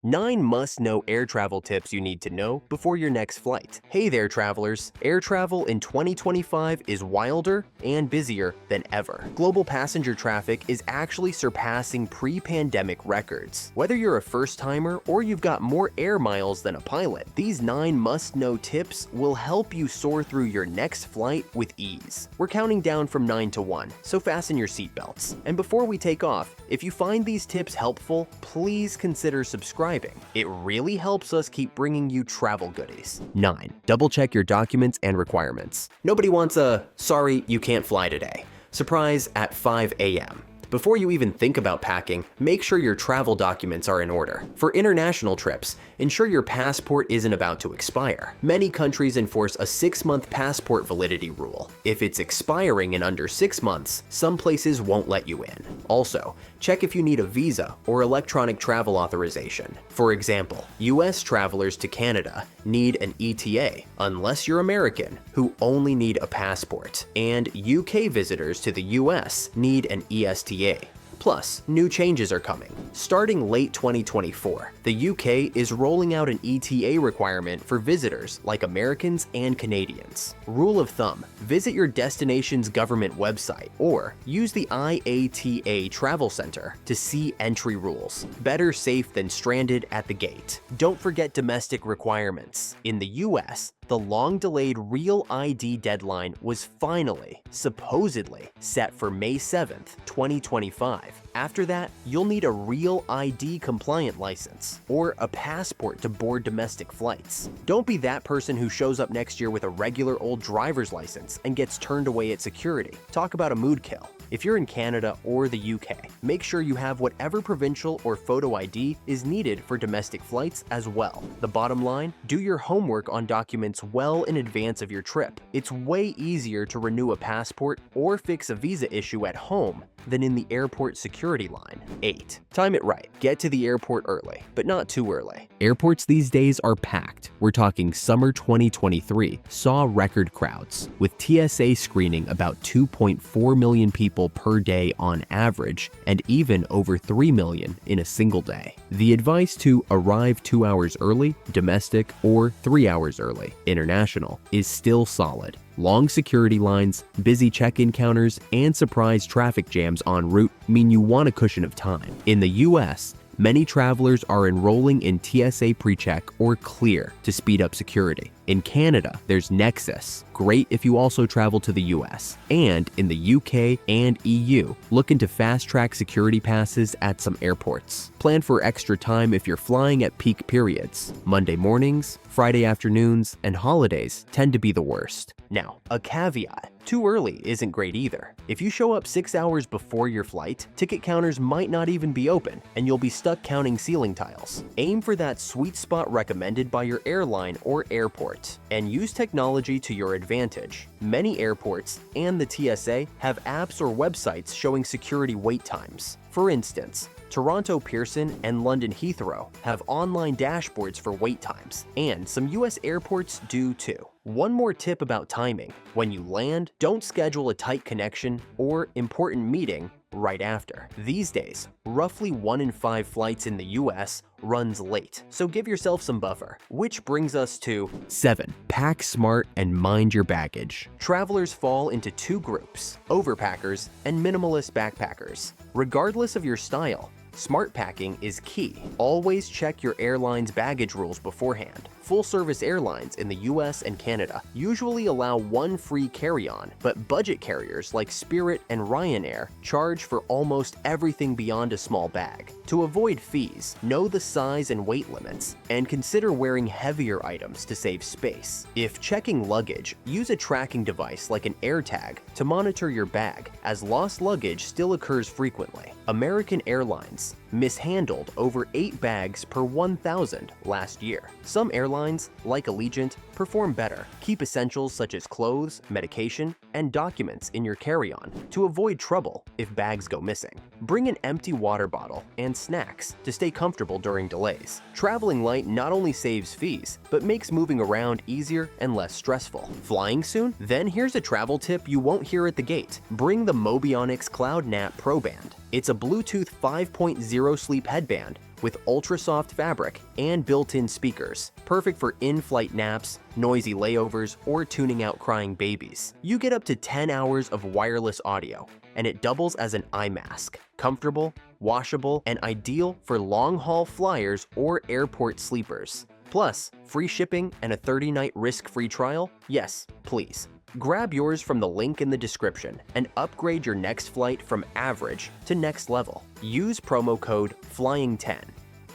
9 must-know air travel tips you need to know before your next flight. Hey there, travelers! Air travel in 2025 is wilder and busier than ever. Global passenger traffic is actually surpassing pre-pandemic records. Whether you're a first-timer or you've got more air miles than a pilot, these 9 must-know tips will help you soar through your next flight with ease. We're counting down from 9 to 1, so fasten your seatbelts. And before we take off, if you find these tips helpful, please consider subscribing. It really helps us keep bringing you travel goodies. 9. Double-check your documents and requirements. Nobody wants a "sorry, you can't fly today" surprise at 5 a.m. Before you even think about packing, make sure your travel documents are in order. For international trips, ensure your passport isn't about to expire. Many countries enforce a 6-month passport validity rule. If it's expiring in under 6 months, some places won't let you in. Also, check if you need a visa or electronic travel authorization. For example, US travelers to Canada need an ETA, unless you're American, who only need a passport, and UK visitors to the US need an ESTA. Plus, new changes are coming. Starting late 2024, the UK is rolling out an ETA requirement for visitors like Americans and Canadians. Rule of thumb: visit your destination's government website or use the IATA Travel Center to see entry rules. Better safe than stranded at the gate. Don't forget domestic requirements. In the US, the long-delayed Real ID deadline was finally, supposedly, set for May 7th, 2025. After that, you'll need a Real ID compliant license or a passport to board domestic flights. Don't be that person who shows up next year with a regular old driver's license and gets turned away at security. Talk about a mood kill. If you're in Canada or the UK, make sure you have whatever provincial or photo ID is needed for domestic flights as well. The bottom line: do your homework on documents well in advance of your trip. It's way easier to renew a passport or fix a visa issue at home than in the airport security line. 8. Time it right. Get to the airport early, but not too early. Airports these days are packed. We're talking summer 2023 saw record crowds, with TSA screening about 2.4 million people per day on average, and even over 3 million in a single day. The advice to arrive 2 hours early, domestic, or 3 hours early, international, is still solid. Long security lines, busy check-in counters, and surprise traffic jams en route mean you want a cushion of time. In the US, many travelers are enrolling in TSA PreCheck or Clear to speed up security. In Canada, there's Nexus, great if you also travel to the US. And in the UK and EU, look into fast-track security passes at some airports. Plan for extra time if you're flying at peak periods. Monday mornings, Friday afternoons, and holidays tend to be the worst. Now, a caveat: too early isn't great either. If you show up 6 hours before your flight, ticket counters might not even be open, and you'll be stuck counting ceiling tiles. Aim for that sweet spot recommended by your airline or airport, and use technology to your advantage. Many airports and the TSA have apps or websites showing security wait times. For instance, Toronto Pearson and London Heathrow have online dashboards for wait times, and some US airports do too. One more tip about timing: when you land, don't schedule a tight connection or important meeting right after. These days, roughly 1 in 5 flights in the US runs late, so give yourself some buffer. Which brings us to 7. Pack smart and mind your baggage. Travelers fall into 2 groups: overpackers and minimalist backpackers. Regardless of your style, smart packing is key. Always check your airline's baggage rules beforehand. Full-service airlines in the US and Canada usually allow 1 free carry-on, but budget carriers like Spirit and Ryanair charge for almost everything beyond a small bag. To avoid fees, know the size and weight limits, and consider wearing heavier items to save space. If checking luggage, use a tracking device like an AirTag to monitor your bag, as lost luggage still occurs frequently. American Airlines mishandled over 8 bags per 1,000 last year. Some airlines, like Allegiant, perform better. Keep essentials such as clothes, medication, and documents in your carry-on to avoid trouble if bags go missing. Bring an empty water bottle and snacks to stay comfortable during delays. Traveling light not only saves fees, but makes moving around easier and less stressful. Flying soon? Then here's a travel tip you won't hear at the gate. Bring the Mobionix CloudNap ProBand. It's a Bluetooth 5.0 Zero Sleep headband with ultra-soft fabric and built-in speakers, perfect for in-flight naps, noisy layovers, or tuning out crying babies. You get up to 10 hours of wireless audio, and it doubles as an eye mask. Comfortable, washable, and ideal for long-haul flyers or airport sleepers. Plus, free shipping and a 30-night risk-free trial? Yes, please. Grab yours from the link in the description and upgrade your next flight from average to next level. Use promo code FLYING10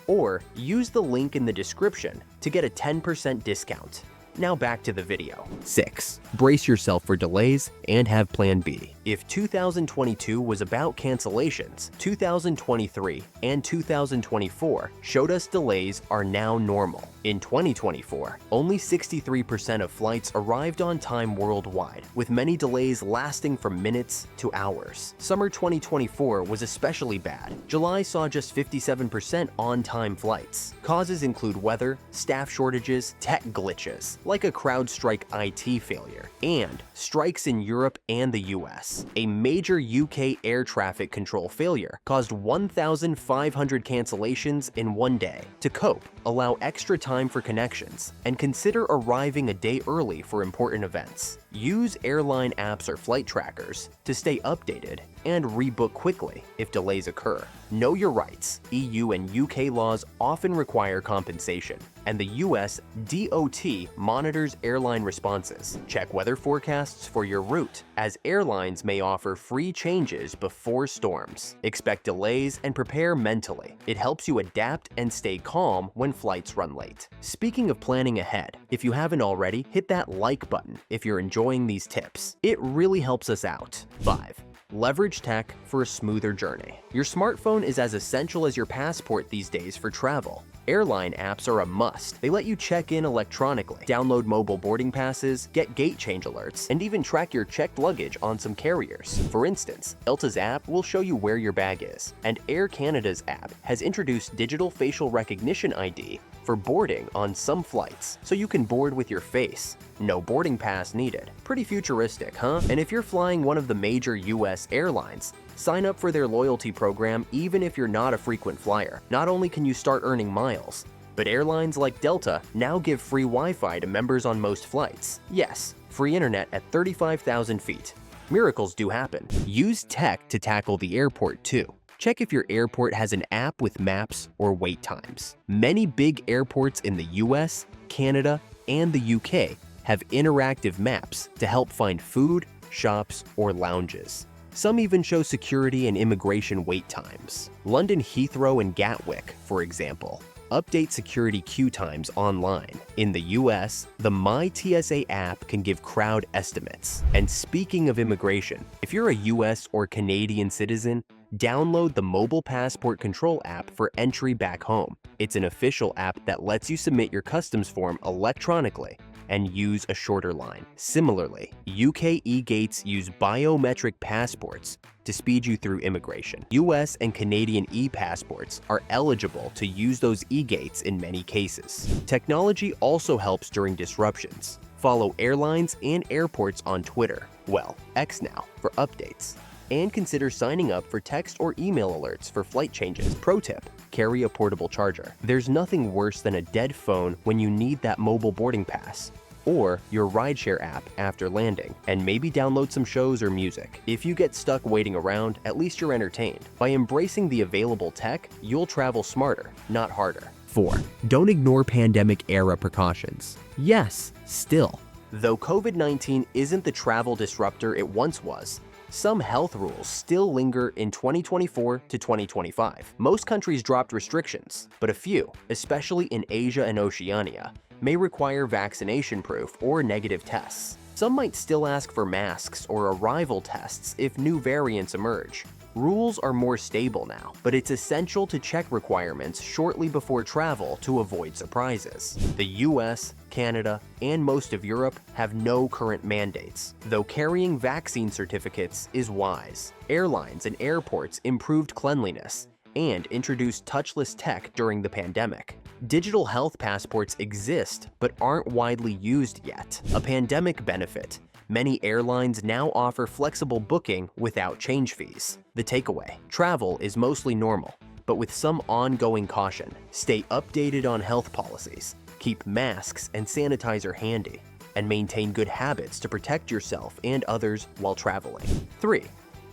or use the link in the description to get a 10% discount. Now back to the video. 6. Brace yourself for delays and have Plan B. If 2022 was about cancellations, 2023 and 2024 showed us delays are now normal. In 2024, only 63% of flights arrived on time worldwide, with many delays lasting from minutes to hours. Summer 2024 was especially bad. July saw just 57% on-time flights. Causes include weather, staff shortages, tech glitches, like a CrowdStrike IT failure, and strikes in Europe and the US. A major UK air traffic control failure caused 1,500 cancellations in one day. To cope, allow extra time for connections, and consider arriving a day early for important events. Use airline apps or flight trackers to stay updated and rebook quickly if delays occur. Know your rights. EU and UK laws often require compensation, and the US DOT monitors airline responses. Check weather forecasts for your route, as airlines may offer free changes before storms. Expect delays and prepare mentally. It helps you adapt and stay calm when flights run late. Speaking of planning ahead, if you haven't already, hit that like button if you're enjoying these tips. It really helps us out. 5. Leverage tech for a smoother journey. Your smartphone is as essential as your passport these days for travel. Airline apps are a must. They let you check in electronically, download mobile boarding passes, get gate change alerts, and even track your checked luggage on some carriers. For instance, Delta's app will show you where your bag is, and Air Canada's app has introduced digital facial recognition ID for boarding on some flights, so you can board with your face. No boarding pass needed. Pretty futuristic, huh? And if you're flying one of the major US airlines, sign up for their loyalty program even if you're not a frequent flyer. Not only can you start earning miles, but airlines like Delta now give free Wi-Fi to members on most flights. Yes, free internet at 35,000 feet. Miracles do happen. Use tech to tackle the airport too. Check if your airport has an app with maps or wait times. Many big airports in the US, Canada, and the UK have interactive maps to help find food, shops, or lounges. Some even show security and immigration wait times. London Heathrow and Gatwick, for example, update security queue times online. In the US, the MyTSA app can give crowd estimates. And speaking of immigration, if you're a US or Canadian citizen, download the Mobile Passport Control app for entry back home. It's an official app that lets you submit your customs form electronically and use a shorter line. Similarly, UK e-gates use biometric passports to speed you through immigration. US and Canadian e-passports are eligible to use those e-gates in many cases. Technology also helps during disruptions. Follow airlines and airports on Twitter, well, X now, for updates. And consider signing up for text or email alerts for flight changes. Pro tip: carry a portable charger. There's nothing worse than a dead phone when you need that mobile boarding pass, or your rideshare app after landing, and maybe download some shows or music. If you get stuck waiting around, at least you're entertained. By embracing the available tech, you'll travel smarter, not harder. 4. Don't ignore pandemic-era precautions. Yes, still. Though COVID-19 isn't the travel disruptor it once was, some health rules still linger in 2024 to 2025. Most countries dropped restrictions, but a few, especially in Asia and Oceania, may require vaccination proof or negative tests. Some might still ask for masks or arrival tests if new variants emerge. Rules are more stable now, but it's essential to check requirements shortly before travel to avoid surprises. The US, Canada, and most of Europe have no current mandates, though carrying vaccine certificates is wise. Airlines and airports improved cleanliness and introduced touchless tech during the pandemic. Digital health passports exist but aren't widely used yet. A pandemic benefit: many airlines now offer flexible booking without change fees. The takeaway: travel is mostly normal, but with some ongoing caution. Stay updated on health policies, keep masks and sanitizer handy, and maintain good habits to protect yourself and others while traveling. 3.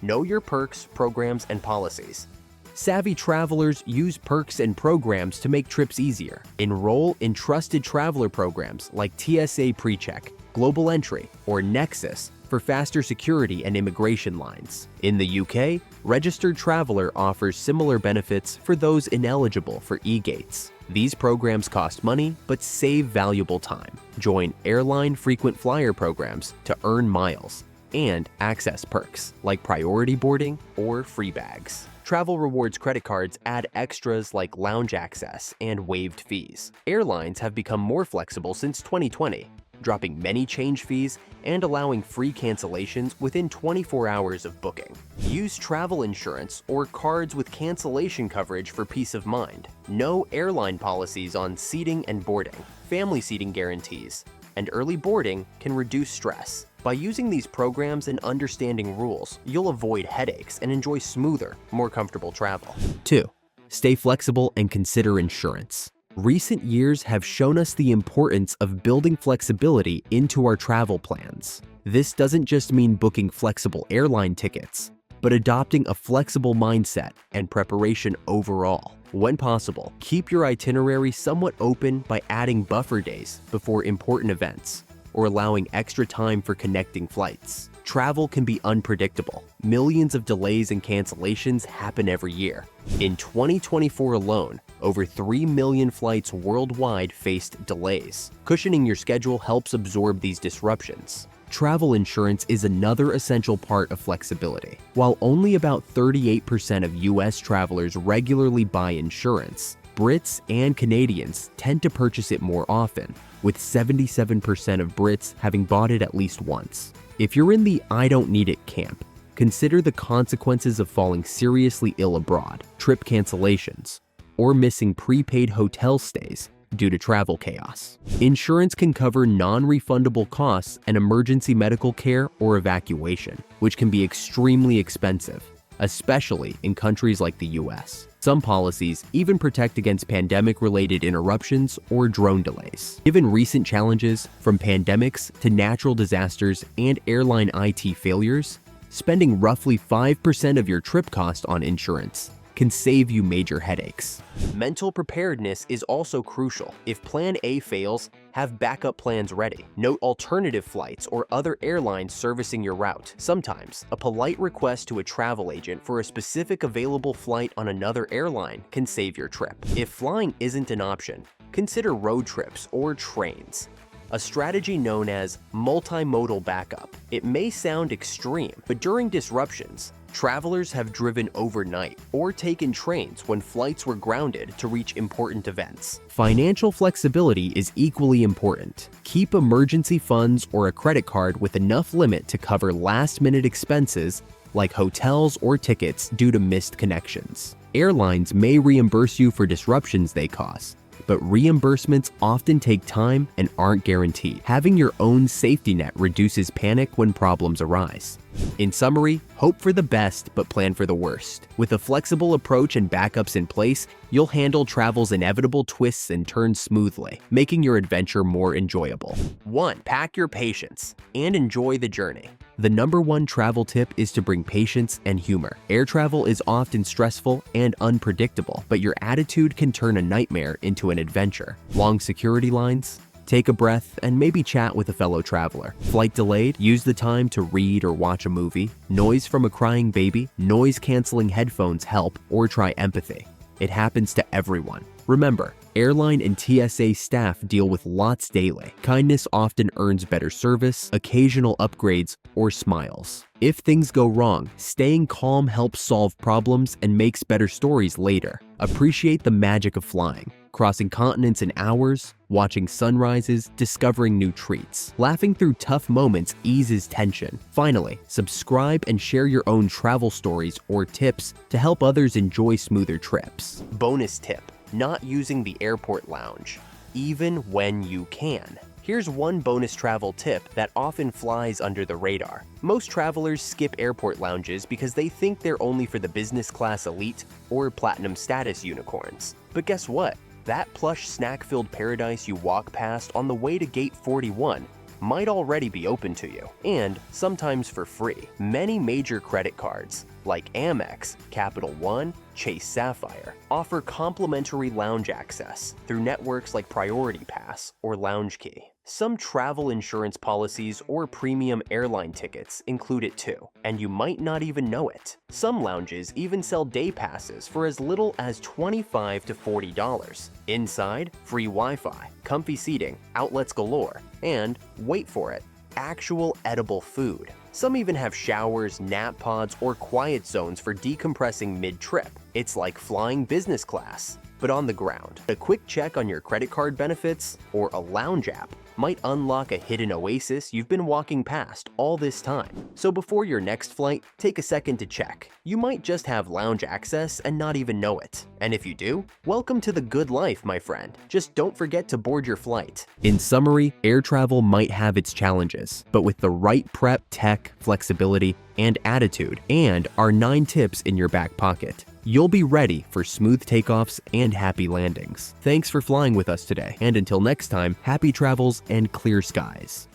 Know your perks, programs, and policies. Savvy travelers use perks and programs to make trips easier. Enroll in trusted traveler programs like TSA PreCheck, Global Entry, or Nexus for faster security and immigration lines. In the UK, Registered Traveler offers similar benefits for those ineligible for e-gates. These programs cost money but save valuable time. Join airline frequent flyer programs to earn miles and access perks like priority boarding or free bags. Travel rewards credit cards add extras like lounge access and waived fees. Airlines have become more flexible since 2020, dropping many change fees and allowing free cancellations within 24 hours of booking. Use travel insurance or cards with cancellation coverage for peace of mind. Know airline policies on seating and boarding. Family seating guarantees and early boarding can reduce stress. By using these programs and understanding rules, you'll avoid headaches and enjoy smoother, more comfortable travel. 2. Stay flexible and consider insurance. Recent years have shown us the importance of building flexibility into our travel plans. This doesn't just mean booking flexible airline tickets, but adopting a flexible mindset and preparation overall. When possible, keep your itinerary somewhat open by adding buffer days before important events or allowing extra time for connecting flights. Travel can be unpredictable. Millions of delays and cancellations happen every year. In 2024 alone, over 3 million flights worldwide faced delays. Cushioning your schedule helps absorb these disruptions. Travel insurance is another essential part of flexibility. While only about 38% of US travelers regularly buy insurance, Brits and Canadians tend to purchase it more often, with 77% of Brits having bought it at least once. If you're in the "I don't need it" camp, consider the consequences of falling seriously ill abroad, trip cancellations, or missing prepaid hotel stays due to travel chaos. Insurance can cover non-refundable costs and emergency medical care or evacuation, which can be extremely expensive, especially in countries like the US. Some policies even protect against pandemic-related interruptions or drone delays. Given recent challenges, from pandemics to natural disasters and airline IT failures, spending roughly 5% of your trip cost on insurance can save you major headaches. Mental preparedness is also crucial. If Plan A fails, have backup plans ready. Note alternative flights or other airlines servicing your route. Sometimes, a polite request to a travel agent for a specific available flight on another airline can save your trip. If flying isn't an option, consider road trips or trains, a strategy known as multimodal backup. It may sound extreme, but during disruptions, travelers have driven overnight or taken trains when flights were grounded to reach important events. Financial flexibility is equally important. Keep emergency funds or a credit card with enough limit to cover last-minute expenses like hotels or tickets due to missed connections. Airlines may reimburse you for disruptions they cause, but reimbursements often take time and aren't guaranteed. Having your own safety net reduces panic when problems arise. In summary, hope for the best but plan for the worst. With a flexible approach and backups in place, you'll handle travel's inevitable twists and turns smoothly, making your adventure more enjoyable. 1. Pack your patience and enjoy the journey. The #1 travel tip is to bring patience and humor. Air travel is often stressful and unpredictable, but your attitude can turn a nightmare into an adventure. Long security lines? Take a breath and maybe chat with a fellow traveler. Flight delayed? Use the time to read or watch a movie. Noise from a crying baby? Noise-canceling headphones help, or try empathy. It happens to everyone. Remember, airline and TSA staff deal with lots daily. Kindness often earns better service, occasional upgrades, or smiles. If things go wrong, staying calm helps solve problems and makes better stories later. Appreciate the magic of flying. Crossing continents in hours, watching sunrises, discovering new treats. Laughing through tough moments eases tension. Finally, subscribe and share your own travel stories or tips to help others enjoy smoother trips. Bonus tip: not using the airport lounge, even when you can. Here's one bonus travel tip that often flies under the radar. Most travelers skip airport lounges because they think they're only for the business class elite or platinum status unicorns. But guess what? That plush snack-filled paradise you walk past on the way to Gate 41 might already be open to you, and sometimes for free. Many major credit cards, like Amex, Capital One, Chase Sapphire, offer complimentary lounge access through networks like Priority Pass or Lounge Key. Some travel insurance policies or premium airline tickets include it too, and you might not even know it. Some lounges even sell day passes for as little as $25 to $40. Inside, free Wi-Fi, comfy seating, outlets galore, and, wait for it, actual edible food. Some even have showers, nap pods, or quiet zones for decompressing mid-trip. It's like flying business class, but on the ground. A quick check on your credit card benefits or a lounge app might unlock a hidden oasis you've been walking past all this time. So before your next flight, take a second to check. You might just have lounge access and not even know it. And if you do, welcome to the good life, my friend. Just don't forget to board your flight. In summary, air travel might have its challenges, but with the right prep, tech, flexibility, and attitude, and our 9 tips in your back pocket, you'll be ready for smooth takeoffs and happy landings. Thanks for flying with us today, and until next time, happy travels and clear skies.